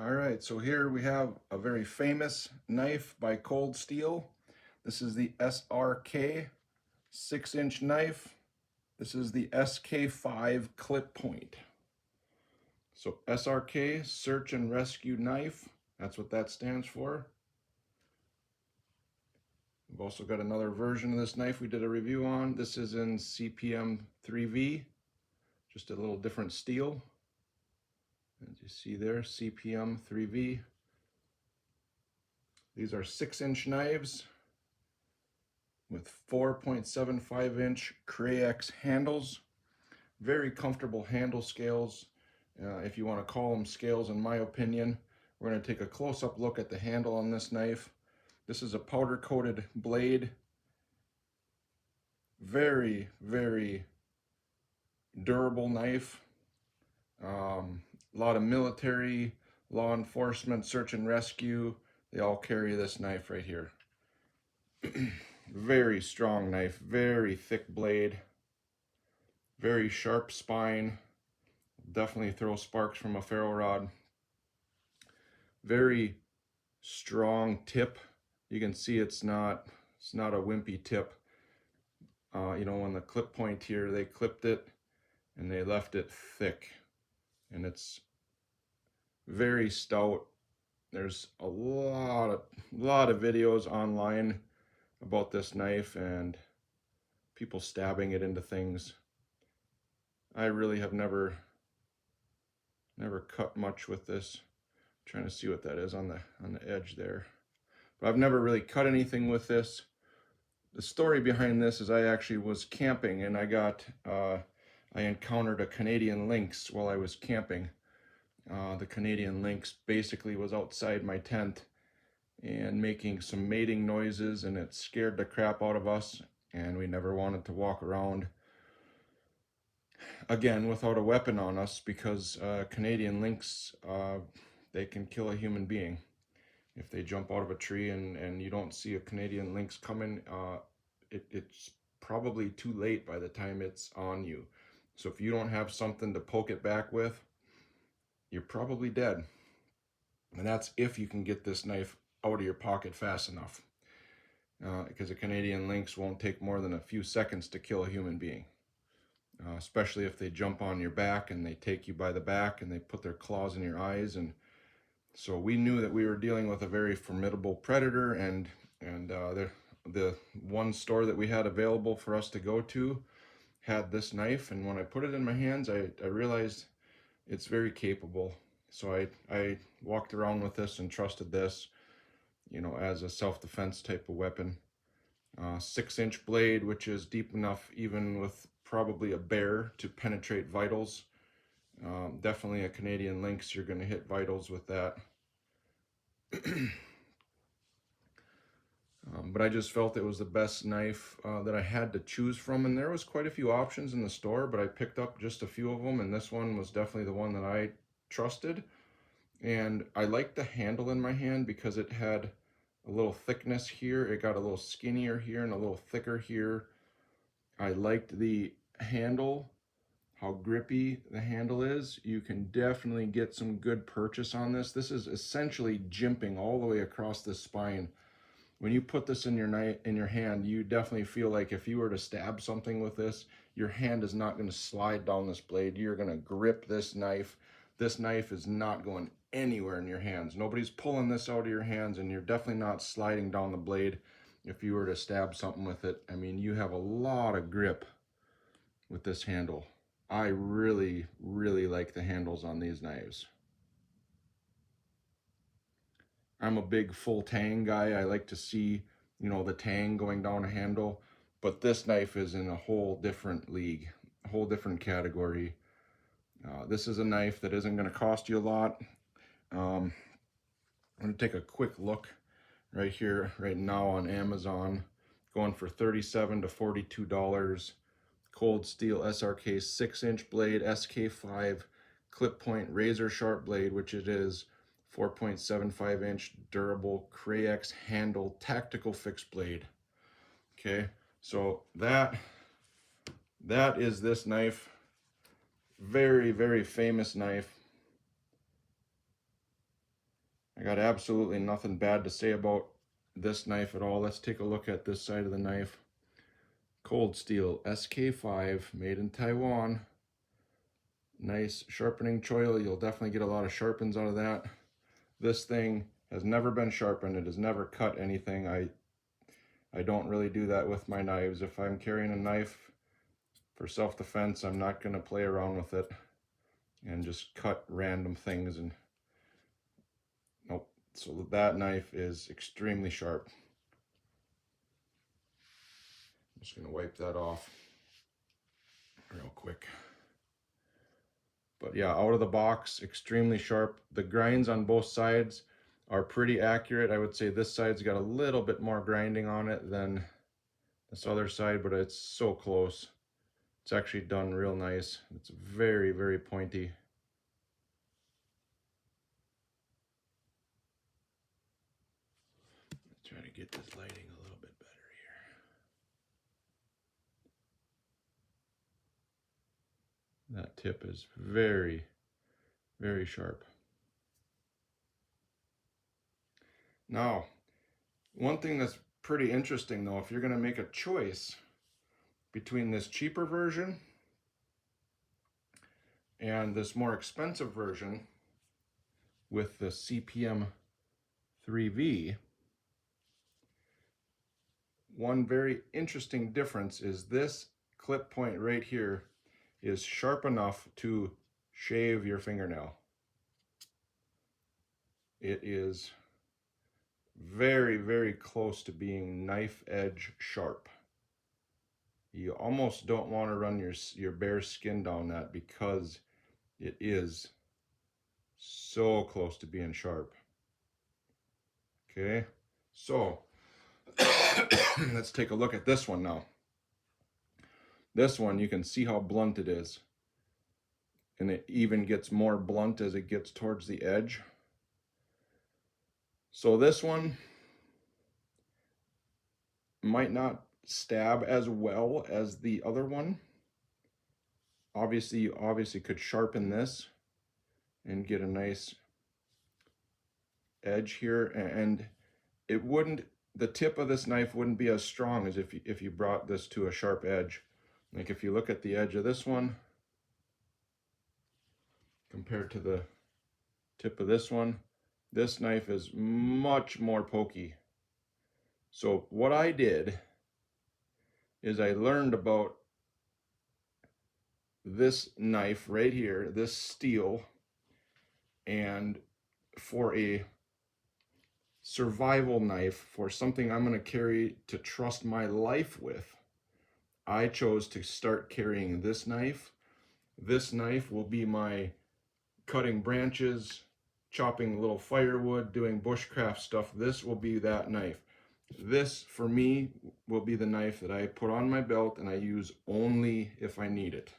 All right, so here we have a very famous knife by Cold Steel. This is the SRK 6-inch knife. This is the SK-5 clip point. So SRK, Search and Rescue Knife, that's what that stands for. We've also got another version of this knife we did a review on. This is in CPM 3V, just a little different steel. As you see there, CPM 3V. These are 6-inch knives with 4.75-inch Cray-X handles. Very comfortable handle scales, if you want to call them scales in my opinion. We're going to take a close-up look at the handle on this knife. This is a powder-coated blade. Very, very durable knife. A lot of military, law enforcement, search and rescue, they all carry this knife right here. Very strong knife, very thick blade, very sharp spine. Definitely throw sparks from a ferro rod. Very strong tip. You can see it's not a wimpy tip. You know, on the clip point here, they clipped it and they left it thick, and it's very stout. There's a lot of videos online about this knife and people stabbing it into things. I really have never cut much with this. I'm trying to see what that is on the edge there. But I've never really cut anything with this. The story behind this is I actually was camping and I encountered a Canadian lynx while I was camping. The Canadian lynx basically was outside my tent and making some mating noises, and it scared the crap out of us, and we never wanted to walk around again without a weapon on us, because Canadian lynx, they can kill a human being. If they jump out of a tree and you don't see a Canadian lynx coming, it's probably too late by the time it's on you. So if you don't have something to poke it back with, you're probably dead. And that's if you can get this knife out of your pocket fast enough. Because a Canadian lynx won't take more than a few seconds to kill a human being. Especially if they jump on your back and they take you by the back and they put their claws in your eyes. And so we knew that we were dealing with a very formidable predator, and the one store that we had available for us to go to had this knife, and when I put it in my hands, I realized it's very capable. So I walked around with this and trusted this, you know, as a self-defense type of weapon. 6-inch blade, which is deep enough even with probably a bear to penetrate vitals. Definitely a Canadian lynx, you're going to hit vitals with that. But I just felt it was the best knife that I had to choose from, and there was quite a few options in the store, but I picked up just a few of them, and this one was definitely the one that I trusted. And I liked the handle in my hand because it had a little thickness here. It got a little skinnier here and a little thicker here. I liked the handle, how grippy the handle is. You can definitely get some good purchase on this. This is essentially jimping all the way across the spine. When you put this in your hand, you definitely feel like if you were to stab something with this, your hand is not going to slide down this blade. You're going to grip this knife. This knife is not going anywhere in your hands. Nobody's pulling this out of your hands, and you're definitely not sliding down the blade if you were to stab something with it. I mean, you have a lot of grip with this handle. I really, really like the handles on these knives. I'm a big full tang guy. I like to see, you know, the tang going down a handle, but this knife is in a whole different league, a whole different category. This is a knife that isn't going to cost you a lot. I'm going to take a quick look right here, right now on Amazon, going for $37 to $42. Cold Steel SRK 6-inch blade, SK-5 clip point razor sharp blade, which it is. 4.75-inch durable Cray-X handle tactical fixed blade. Okay, so that is this knife. Very, very famous knife. got absolutely nothing bad to say about this knife at all. Let's take a look at this side of the knife. Cold Steel SK-5, made in Taiwan. Nice sharpening choil. You'll definitely get a lot of sharpens out of that. This thing has never been sharpened. It has never cut anything. I don't really do that with my knives. If I'm carrying a knife for self-defense, I'm not going to play around with it and just cut random things. And nope. So that knife is extremely sharp. I'm just going to wipe that off real quick. But yeah, out of the box, extremely sharp. The grinds on both sides are pretty accurate. I would say this side's got a little bit more grinding on it than this other side, but it's so close. It's actually done real nice. It's very, very pointy. Let's try to get this lighting a little bit better here. That tip is very, very sharp. Now, one thing that's pretty interesting though, if you're going to make a choice between this cheaper version and this more expensive version with the CPM 3V, one very interesting difference is this clip point right here is sharp enough to shave your fingernail. It is very, very close to being knife edge sharp. You almost don't want to run your bare skin down that because it is so close to being sharp. Okay, so let's take a look at this one now. This one, you can see how blunt it is. And it even gets more blunt as it gets towards the edge. So this one might not stab as well as the other one. Obviously, you could sharpen this and get a nice edge here, and it wouldn't, the tip of this knife wouldn't be as strong as if you brought this to a sharp edge. Like if you look at the edge of this one compared to the tip of this one, this knife is much more pokey. So what I did is I learned about this knife right here, this steel, and for a survival knife, for something I'm going to carry to trust my life with, I chose to start carrying this knife. This knife will be my cutting branches, chopping little firewood, doing bushcraft stuff. This will be that knife. This, for me, will be the knife that I put on my belt and I use only if I need it.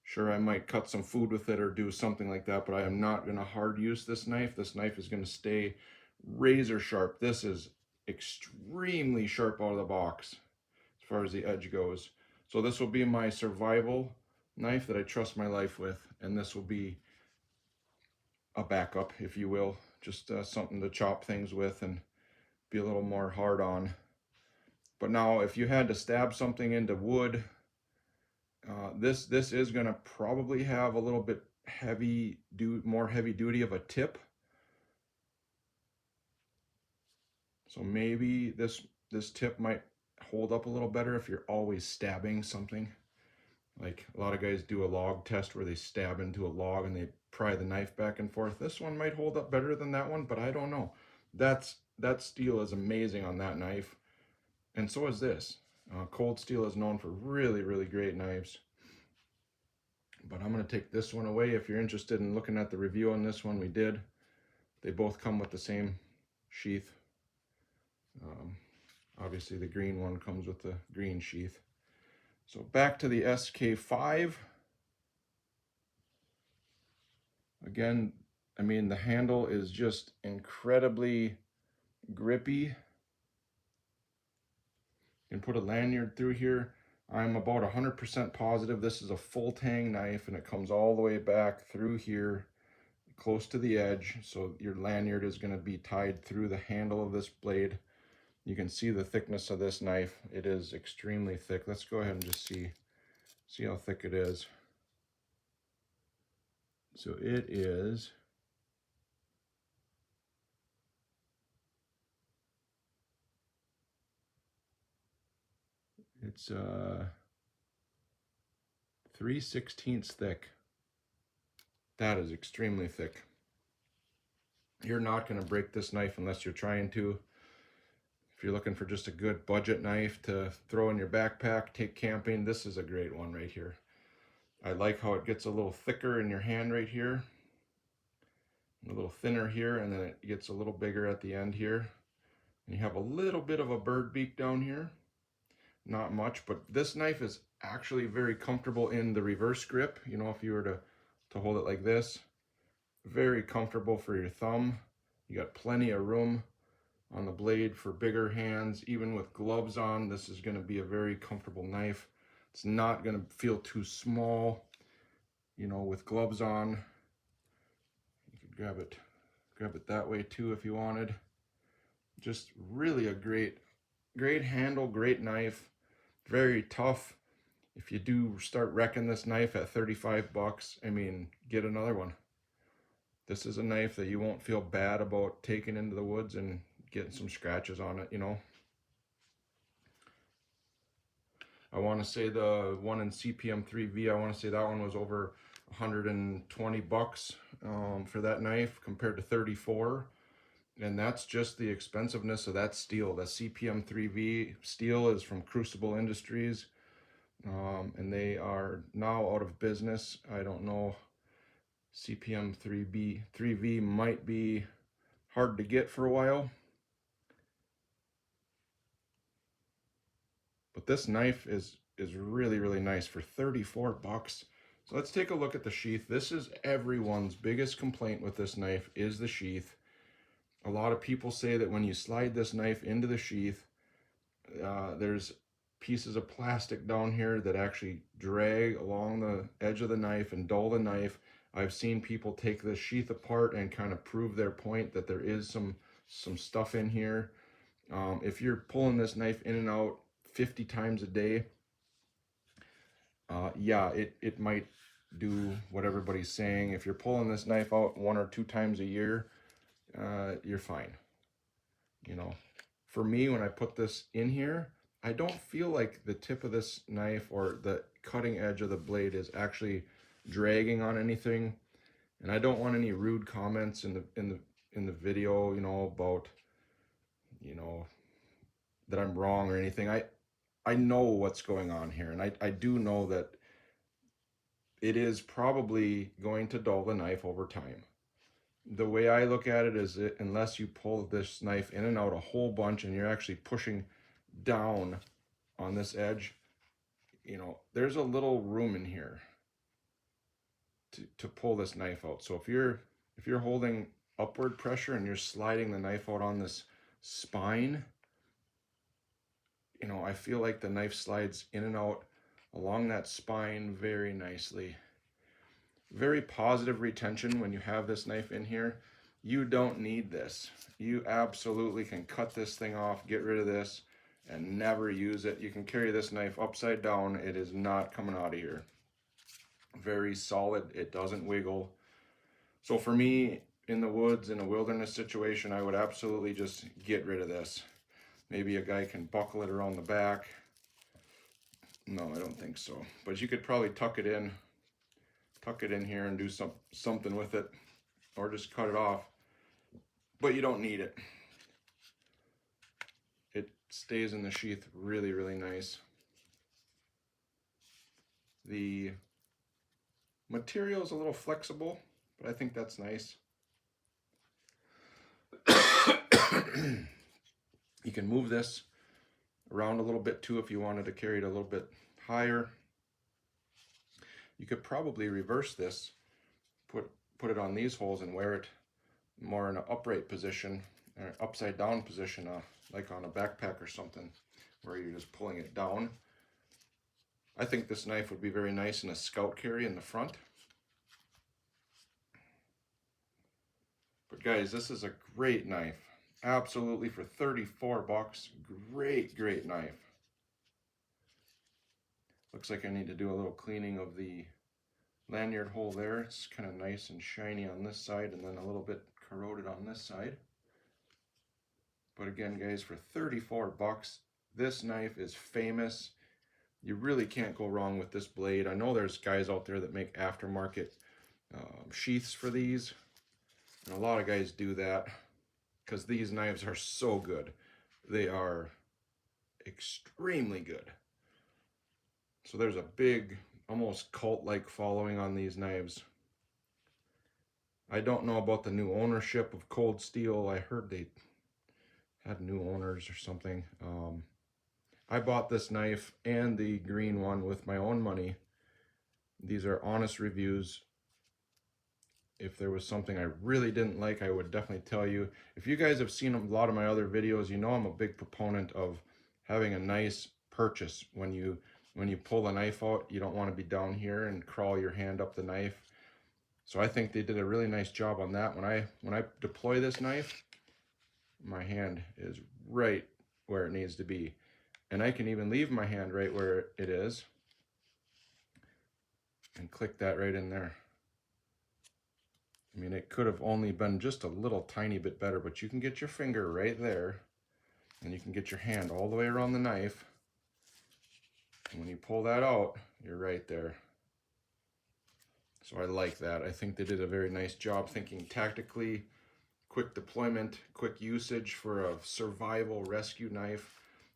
Sure, I might cut some food with it or do something like that, but I am not going to hard use this knife. This knife is going to stay razor sharp. This is extremely sharp out of the box as far as the edge goes. So this will be my survival knife that I trust my life with, and this will be a backup, if you will, just something to chop things with and be a little more hard on. But now if you had to stab something into wood, this is going to probably have a little bit more heavy duty of a tip. So maybe this tip might hold up a little better if you're always stabbing something. Like a lot of guys do a log test where they stab into a log and they pry the knife back and forth. This one might hold up better than that one, but I don't know. That steel is amazing on that knife, and so is this. Cold Steel is known for really, really great knives. But I'm going to take this one away. If you're interested in looking at the review on this one, we did. They both come with the same sheath. Obviously the green one comes with the green sheath. So back to the SK-5. Again, I mean, the handle is just incredibly grippy. You can put a lanyard through here. I'm about 100% positive this is a full tang knife, and it comes all the way back through here close to the edge, so your lanyard is going to be tied through the handle of this blade. You can see the thickness of this knife. It is extremely thick. Let's go ahead and just see how thick it is. So it is, it's 3/16 thick. That is extremely thick. You're not going to break this knife unless you're trying to. If you're looking for just a good budget knife to throw in your backpack, take camping, this is a great one right here. I like how it gets a little thicker in your hand right here, a little thinner here, and then it gets a little bigger at the end here. And you have a little bit of a bird beak down here. Not much, but this knife is actually very comfortable in the reverse grip. You know, if you were to hold it like this, very comfortable for your thumb. You got plenty of room on the blade for bigger hands. Even with gloves on, this is going to be a very comfortable knife. It's not going to feel too small, you know, with gloves on. You could grab it that way too if you wanted. Just really a great handle, great knife, very tough. If you do start wrecking this knife at 35 bucks, I mean, get another one. This is a knife that you won't feel bad about taking into the woods and getting some scratches on it, you know. I want to say the one in CPM 3V, I want to say that one was over 120 bucks for that knife compared to 34. And that's just the expensiveness of that steel. The CPM 3V steel is from Crucible Industries, and they are now out of business. I don't know. CPM 3V might be hard to get for a while. But this knife is really, really nice for 34 bucks. So let's take a look at the sheath. This is everyone's biggest complaint with this knife is the sheath. A lot of people say that when you slide this knife into the sheath, there's pieces of plastic down here that actually drag along the edge of the knife and dull the knife. I've seen people take this sheath apart and kind of prove their point that there is some stuff in here. If you're pulling this knife in and out 50 times a day, yeah, it might do what everybody's saying. If you're pulling this knife out 1 or 2 times a year, you're fine. You know, for me, when I put this in here, I don't feel like the tip of this knife or the cutting edge of the blade is actually dragging on anything. And I don't want any rude comments in the video, you know, about, you know, that I'm wrong or anything. I know what's going on here, and I do know that it is probably going to dull the knife over time. The way I look at it is that unless you pull this knife in and out a whole bunch and you're actually pushing down on this edge, you know, there's a little room in here to pull this knife out. So if you're holding upward pressure and you're sliding the knife out on this spine, you know, I feel like the knife slides in and out along that spine very nicely. Very positive retention when you have this knife in here. You don't need this. You absolutely can cut this thing off, get rid of this, and never use it. You can carry this knife upside down. It is not coming out of here. Very solid. It doesn't wiggle. So for me, in the woods, in a wilderness situation, I would absolutely just get rid of this. Maybe a guy can buckle it around the back. No, I don't think so. But you could probably tuck it in here and do something with it, or just cut it off. But you don't need it. It stays in the sheath really, really nice. The material is a little flexible, but I think that's nice. You can move this around a little bit too if you wanted to carry it a little bit higher. You could probably reverse this, put it on these holes and wear it more in an upright position, or upside down position, like on a backpack or something, where you're just pulling it down. I think this knife would be very nice in a scout carry in the front. But guys, this is a great knife. Absolutely, for 34 bucks. Great knife. Looks like I need to do a little cleaning of the lanyard hole there. It's kind of nice and shiny on this side and then a little bit corroded on this side. But again, guys, for 34 bucks, this knife is famous. You really can't go wrong with this blade. I know there's guys out there that make aftermarket sheaths for these, and a lot of guys do that because these knives are so good. They are extremely good. So there's a big, almost cult-like following on these knives. I don't know about the new ownership of Cold Steel. I heard they had new owners or something. I bought this knife and the green one with my own money. These are honest reviews. If there was something I really didn't like, I would definitely tell you. If you guys have seen a lot of my other videos, you know I'm a big proponent of having a nice purchase. When you pull the knife out, you don't want to be down here and crawl your hand up the knife. So I think they did a really nice job on that. When I deploy this knife, my hand is right where it needs to be. And I can even leave my hand right where it is and click that right in there. I mean, it could have only been just a little tiny bit better, but you can get your finger right there and you can get your hand all the way around the knife. And when you pull that out, you're right there. So I like that. I think they did a very nice job thinking tactically, quick deployment, quick usage for a survival rescue knife.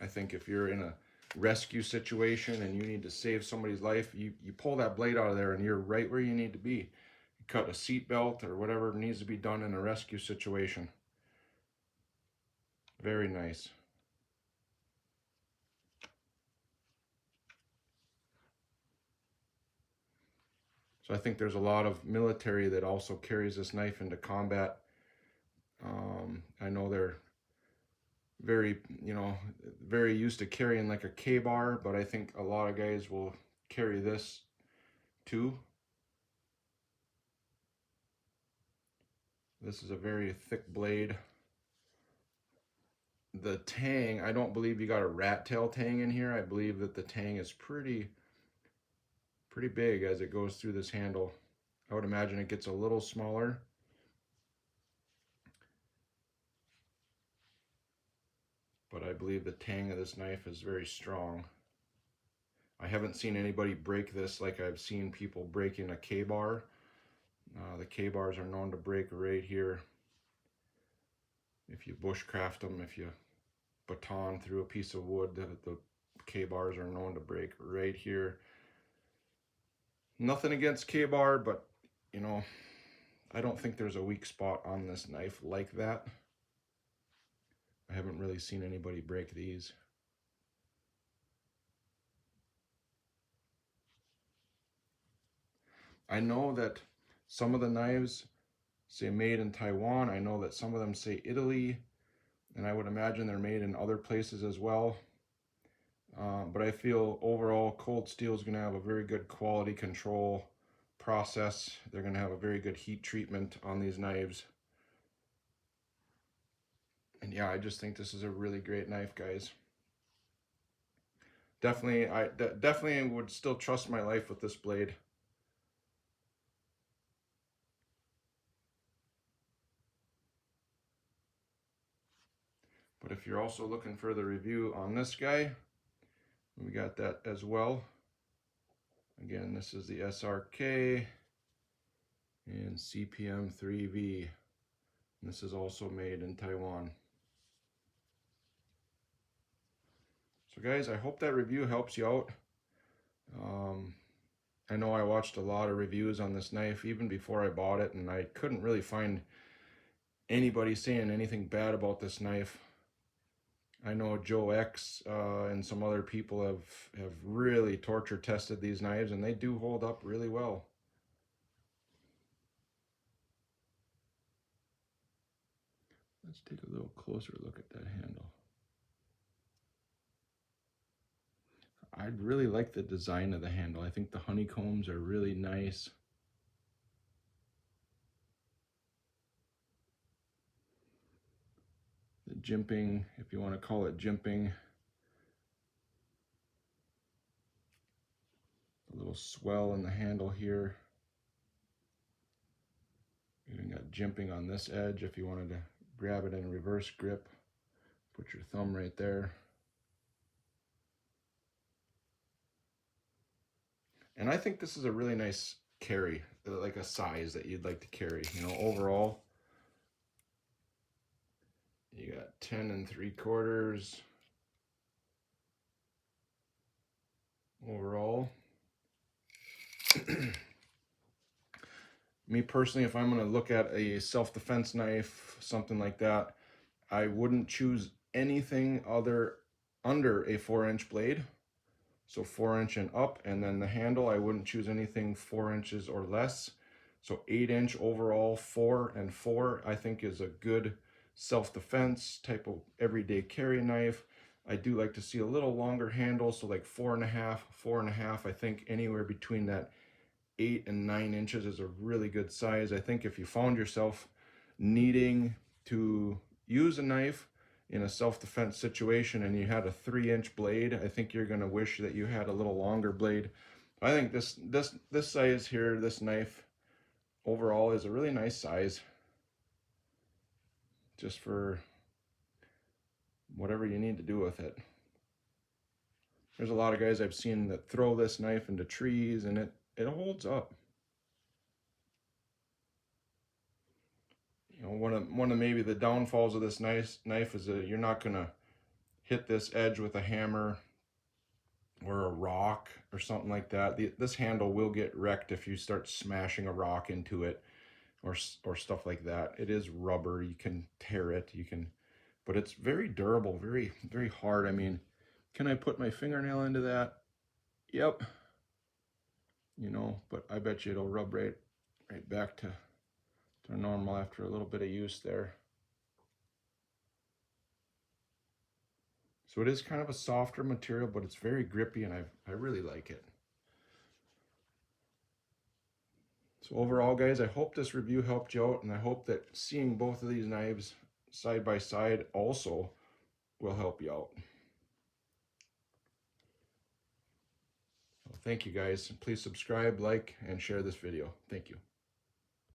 I think if you're in a rescue situation and you need to save somebody's life, you pull that blade out of there and you're right where you need to be. You cut a seat belt or whatever needs to be done in a rescue situation. Very nice. So I think there's a lot of military that also carries this knife into combat. I know they're very, very used to carrying like a K-bar, but I think a lot of guys will carry this too. This is a very thick blade. The tang, I don't believe you got a rat tail tang in here. I believe that the tang is pretty big as it goes through this handle. I would imagine it gets a little smaller. But I believe the tang of this knife is very strong. I haven't seen anybody break this like I've seen people breaking a K-bar. The K-bars are known to break right here. If you bushcraft them, if you baton through a piece of wood, the K-bars are known to break right here. Nothing against K-bar, but I don't think there's a weak spot on this knife like that. I haven't really seen anybody break these. I know that some of the knives say made in Taiwan. I know that some of them say Italy, and I would imagine they're made in other places as well. But I feel overall Cold Steel is going to have a very good quality control process. They're going to have a very good heat treatment on these knives. And yeah, I just think this is a really great knife, guys. Definitely, I definitely would still trust my life with this blade. But if you're also looking for the review on this guy, we got that as well. Again, this is the SRK and CPM 3V. This is also made in Taiwan. So guys, I hope that review helps you out. I know I watched a lot of reviews on this knife even before I bought it, and I couldn't really find anybody saying anything bad about this knife. I know Joe X and some other people have really torture tested these knives, and they do hold up really well. Let's take a little closer look at that handle. I really like the design of the handle. I think the honeycombs are really nice. The jimping, if you want to call it jimping. A little swell in the handle here. You got jimping on this edge if you wanted to grab it in a reverse grip. Put your thumb right there. And I think this is a really nice carry, like a size that you'd like to carry. You know, overall, you got 10 3/4 overall. Me personally, if I'm going to look at a self-defense knife, something like that, I wouldn't choose anything under a 4-inch blade. So 4-inch and up, and then the handle, I wouldn't choose anything 4 inches or less. So 8-inch overall, 4 and 4, I think is a good self-defense type of everyday carry knife. I do like to see a little longer handle, so like 4.5, 4.5. I think anywhere between that 8 and 9 inches is a really good size. I think if you found yourself needing to use a knife in a self-defense situation and you had a 3-inch blade, I think you're going to wish that you had a little longer blade. I think this size here, this knife overall is a really nice size, just for whatever you need to do with it. There's a lot of guys I've seen that throw this knife into trees, and it holds up. You know, one of maybe the downfalls of this knife is that you're not gonna hit this edge with a hammer or a rock or something like that. This handle will get wrecked if you start smashing a rock into it or stuff like that. It is rubber. You can tear it. But it's very durable, very, very hard. I mean, can I put my fingernail into that? Yep. You know, but I bet you it'll rub right back to normal after a little bit of use there. So it is kind of a softer material, but it's very grippy, and I really like it. So overall, guys, I hope this review helped you out, and I hope that seeing both of these knives side by side also will help you out. Well, thank you, guys. Please subscribe, like, and share this video. Thank you.